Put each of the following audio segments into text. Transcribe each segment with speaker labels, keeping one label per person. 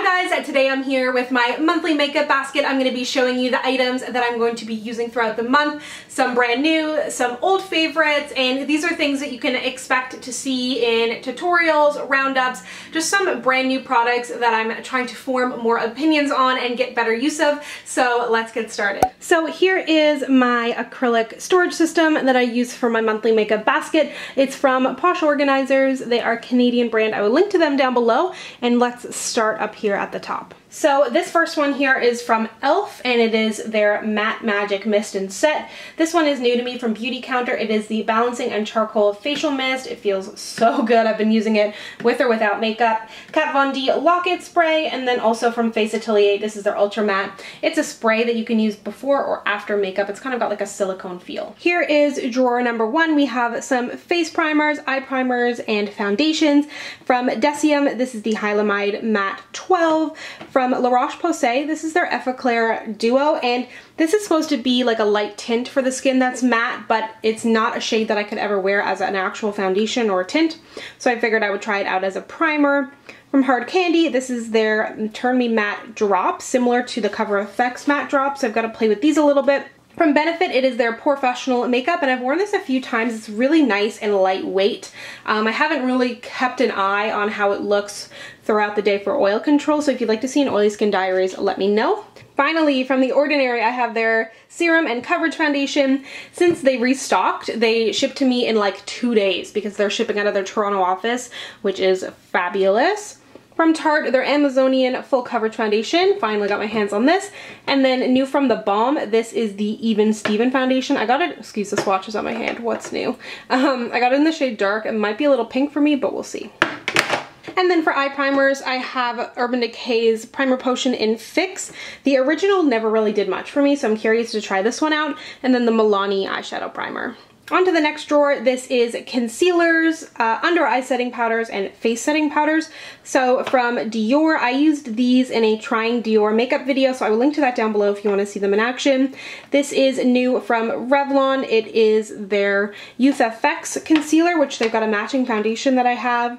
Speaker 1: Hi guys, today I'm here with my monthly makeup basket. I'm going to be showing you the items that I'm going to be using throughout the month. Some brand new, some old favorites, and these are things that you can expect to see in tutorials, roundups, just some brand new products that I'm trying to form more opinions on and get better use of. So let's get started. So here is my acrylic storage system that I use for my monthly makeup basket. It's from Posh Organizers. They are a Canadian brand. I will link to them down below, and let's start up here at the top. So this first one here is from e.l.f. and it is their Matte Magic Mist and Set. This one is new to me from Beauty Counter. It is the Balancing and Charcoal Facial Mist. It feels so good. I've been using it with or without makeup. Kat Von D Lock-It Spray, and then also from Face Atelier, this is their Ultra Matte. It's a spray that you can use before or after makeup. It's kind of got like a silicone feel. Here is drawer number one. We have some face primers, eye primers, and foundations. From Decium, this is the Hylamide Matte 12. From La Roche-Posay, this is their Effaclar Duo, and this is supposed to be like a light tint for the skin that's matte, but it's not a shade that I could ever wear as an actual foundation or a tint, so I figured I would try it out as a primer. From Hard Candy, this is their Turn Me Matte Drop, similar to the Cover FX matte drops. I've got to play with these a little bit. From Benefit, it is their Professional Makeup, and I've worn this a few times. It's really nice and lightweight. I haven't really kept an eye on how it looks throughout the day for oil control, so if you'd like to see an Oily Skin Diaries, let me know. Finally, from The Ordinary, I have their Serum and Coverage Foundation. Since they restocked, they shipped to me in like 2 days because they're shipping out of their Toronto office, which is fabulous. From Tarte, their Amazonian Full Coverage Foundation. Finally got my hands on this. And then new from The Balm, this is the Even Steven Foundation. I got it, excuse the swatches on my hand, what's new? I got it in the shade Dark. It might be a little pink for me, but we'll see. And then for eye primers, I have Urban Decay's Primer Potion in Fix. The original never really did much for me, so I'm curious to try this one out. And then the Milani eyeshadow primer. On to the next drawer. This is concealers, under eye setting powders, and face setting powders. So from Dior, I used these in a trying Dior makeup video, so I will link to that down below if you want to see them in action. This is new from Revlon. It is their Youth FX concealer, which they've got a matching foundation that I have.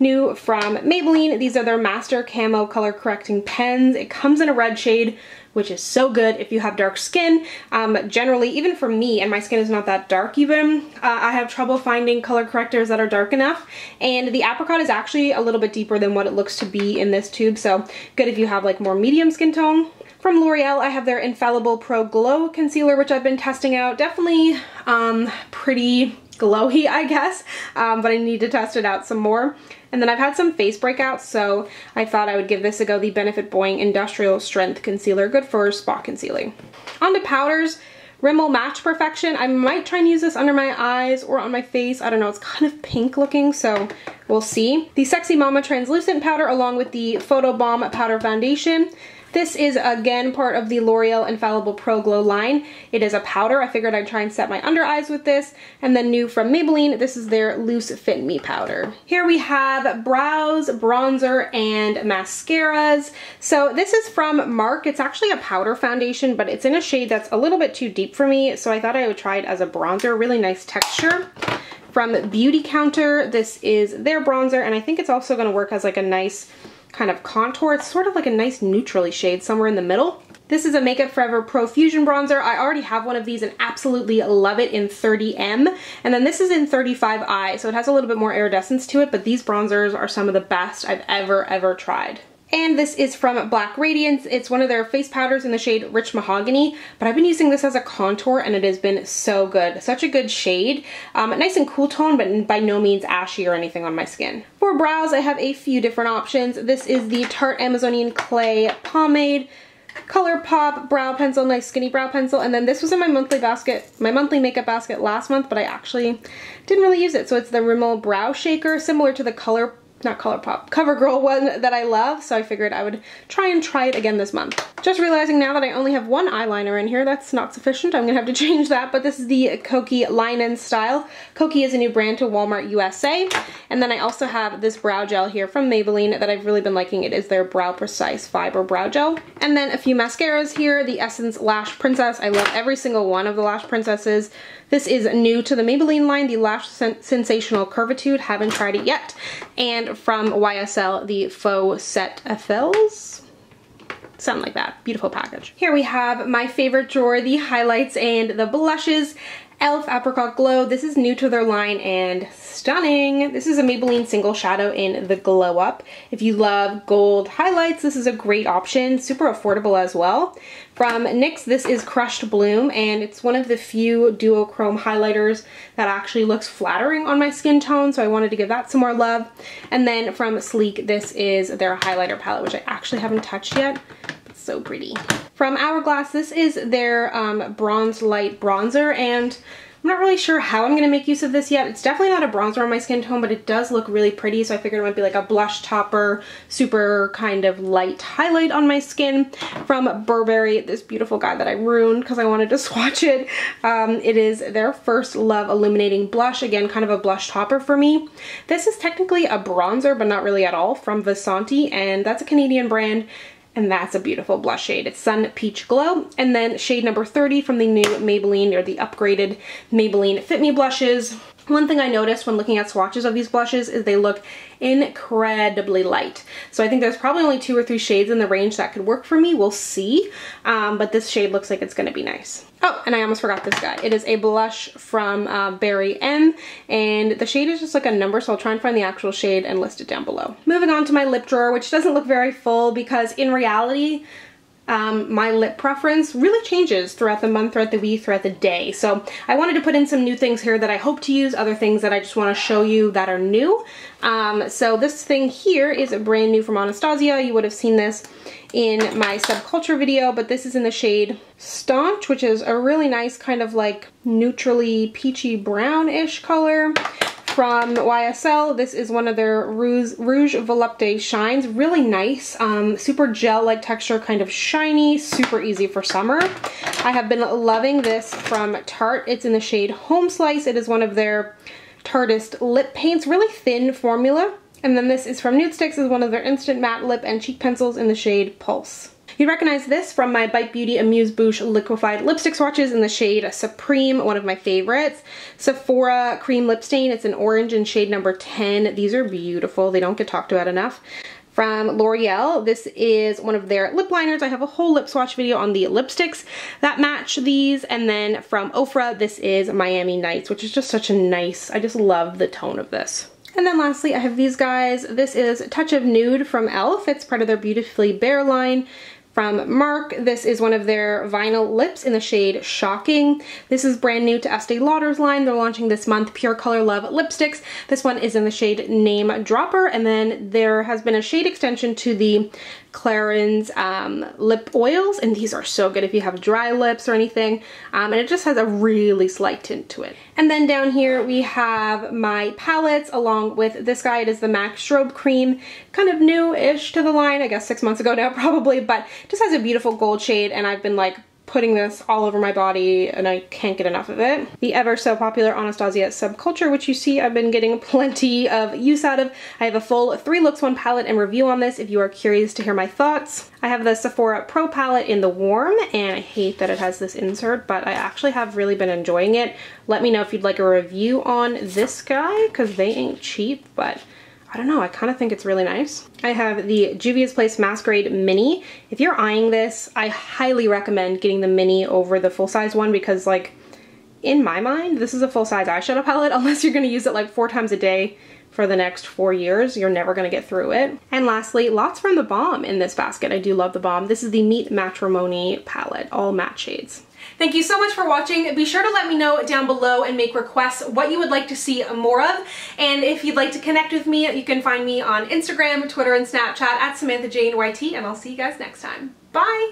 Speaker 1: New from Maybelline, these are their Master Camo Color Correcting Pens. It comes in a red shade, which is so good if you have dark skin. Generally, even for me, and my skin is not that dark even, I have trouble finding color correctors that are dark enough. And the apricot is actually a little bit deeper than what it looks to be in this tube, so good if you have like more medium skin tone. From L'Oreal, I have their Infallible Pro Glow Concealer, which I've been testing out. Definitely pretty glowy, I guess, but I need to test it out some more. And then I've had some face breakouts, so I thought I would give this a go, the Benefit Boing Industrial Strength Concealer, good for spot concealing. On to powders, Rimmel Match Perfection. I might try and use this under my eyes or on my face. I don't know, it's kind of pink looking, so we'll see. The Sexy Mama Translucent Powder along with the Photo Bomb Powder Foundation. This is again part of the L'Oreal Infallible Pro Glow line. It is a powder. I figured I'd try and set my under eyes with this. And then new from Maybelline, this is their Loose Fit Me powder. Here we have brows, bronzer, and mascaras. So this is from Marc. It's actually a powder foundation, but it's in a shade that's a little bit too deep for me, so I thought I would try it as a bronzer. Really nice texture. From Beauty Counter, this is their bronzer, and I think it's also going to work as like a nice kind of contour. It's sort of like a nice neutrally shade somewhere in the middle. This is a Makeup Forever Pro Fusion Bronzer. I already have one of these and absolutely love it in 30M. And then this is in 35I, so it has a little bit more iridescence to it, but these bronzers are some of the best I've ever tried. And this is from Black Radiance. It's one of their face powders in the shade Rich Mahogany, but I've been using this as a contour and it has been so good. Such a good shade. Nice and cool tone, but by no means ashy or anything on my skin. For brows, I have a few different options. This is the Tarte Amazonian Clay Pomade, ColourPop Brow Pencil, nice skinny brow pencil, and then this was in my monthly makeup basket last month, but I actually didn't really use it. So it's the Rimmel Brow Shaker, similar to the CoverGirl one that I love, so I figured I would try it again this month. Just realizing now that I only have one eyeliner in here, that's not sufficient. I'm gonna have to change that, but this is the Kokie Line and Style. Kokie is a new brand to Walmart USA. And then I also have this brow gel here from Maybelline that I've really been liking. It is their Brow Precise Fiber Brow Gel. And then a few mascaras here, the Essence Lash Princess. I love every single one of the Lash Princesses. This is new to the Maybelline line, the Lash Sensational Curvitude. Haven't tried it yet. And and from YSL, the Faux Set Effels. Something like that. Beautiful package. Here we have my favorite drawer, the highlights and the blushes. e.l.f. Apricot Glow. This is new to their line and stunning. This is a Maybelline Single Shadow in the Glow Up. If you love gold highlights, this is a great option. Super affordable as well. From NYX, this is Crushed Bloom, and it's one of the few duochrome highlighters that actually looks flattering on my skin tone, so I wanted to give that some more love. And then from Sleek, this is their highlighter palette, which I actually haven't touched yet. It's so pretty. From Hourglass, this is their Bronze Light Bronzer, and I'm not really sure how I'm going to make use of this yet. It's definitely not a bronzer on my skin tone, but it does look really pretty, so I figured it might be like a blush topper, super kind of light highlight on my skin. From Burberry, this beautiful guy that I ruined because I wanted to swatch it. It is their First Love Illuminating Blush. Again, kind of a blush topper for me. This is technically a bronzer, but not really at all, from Vasanti, and that's a Canadian brand. And that's a beautiful blush shade. It's Sun Peach Glow. And then shade number 30 from the new Maybelline, or the upgraded Maybelline Fit Me blushes. One thing I noticed when looking at swatches of these blushes is they look incredibly light. So I think there's probably only 2 or 3 shades in the range that could work for me. We'll see. But this shade looks like it's going to be nice. Oh, and I almost forgot this guy. It is a blush from Berry M, and the shade is just like a number, so I'll try and find the actual shade and list it down below. Moving on to my lip drawer, which doesn't look very full because in reality, my lip preference really changes throughout the month, throughout the week, throughout the day. So I wanted to put in some new things here that I hope to use, other things that I just want to show you that are new. So this thing here is brand new from Anastasia. You would have seen this in my Subculture video, but this is in the shade Staunch, which is a really nice kind of like neutrally peachy brown-ish color. From YSL, this is one of their Rouge Volupté Shines. Really nice, super gel-like texture, kind of shiny, super easy for summer. I have been loving this from Tarte. It's in the shade Home Slice. It is one of their Tarteist lip paints, really thin formula. And then this is from Nude Sticks, is one of their instant matte lip and cheek pencils in the shade Pulse. You recognize this from my Bite Beauty Amuse Bouche liquefied lipstick swatches in the shade Supreme, one of my favorites. Sephora Cream Lip Stain, it's an orange in shade number 10. These are beautiful, they don't get talked about enough. From L'Oreal, this is one of their lip liners. I have a whole lip swatch video on the lipsticks that match these. And then from Ofra, this is Miami Nights, which is just such a nice, I just love the tone of this. And then lastly, I have these guys. This is Touch of Nude from e.l.f. It's part of their Beautifully Bare line. From Marc, this is one of their vinyl lips in the shade Shocking. This is brand new to Estee Lauder's line. They're launching this month Pure Color Love lipsticks. This one is in the shade Name Dropper, and then there has been a shade extension to the Clarins lip oils, and these are so good if you have dry lips or anything, and it just has a really slight tint to it. And then down here we have my palettes along with this guy. It is the MAC Strobe Cream, kind of new-ish to the line, I guess 6 months ago now probably, but just has a beautiful gold shade, and I've been like putting this all over my body and I can't get enough of it. The ever so popular Anastasia Subculture, which you see I've been getting plenty of use out of. I have a full 3 looks 1 palette and review on this if you are curious to hear my thoughts. I have the Sephora Pro palette in the warm, and I hate that it has this insert, but I actually have really been enjoying it. Let me know if you'd like a review on this guy, because they ain't cheap, but I don't know, I kind of think it's really nice. I have the Juvia's Place Masquerade Mini. If you're eyeing this, I highly recommend getting the mini over the full-size one, because like, in my mind, this is a full-size eyeshadow palette. Unless you're going to use it like 4 times a day for the next 4 years, you're never going to get through it. And lastly, lots from the Balm in this basket. I do love the Balm. This is the Meet Matrimony palette, all matte shades. Thank you so much for watching. Be sure to let me know down below and make requests what you would like to see more of. And if you'd like to connect with me, you can find me on Instagram, Twitter, and Snapchat at SamanthaJaneYT, and I'll see you guys next time. Bye!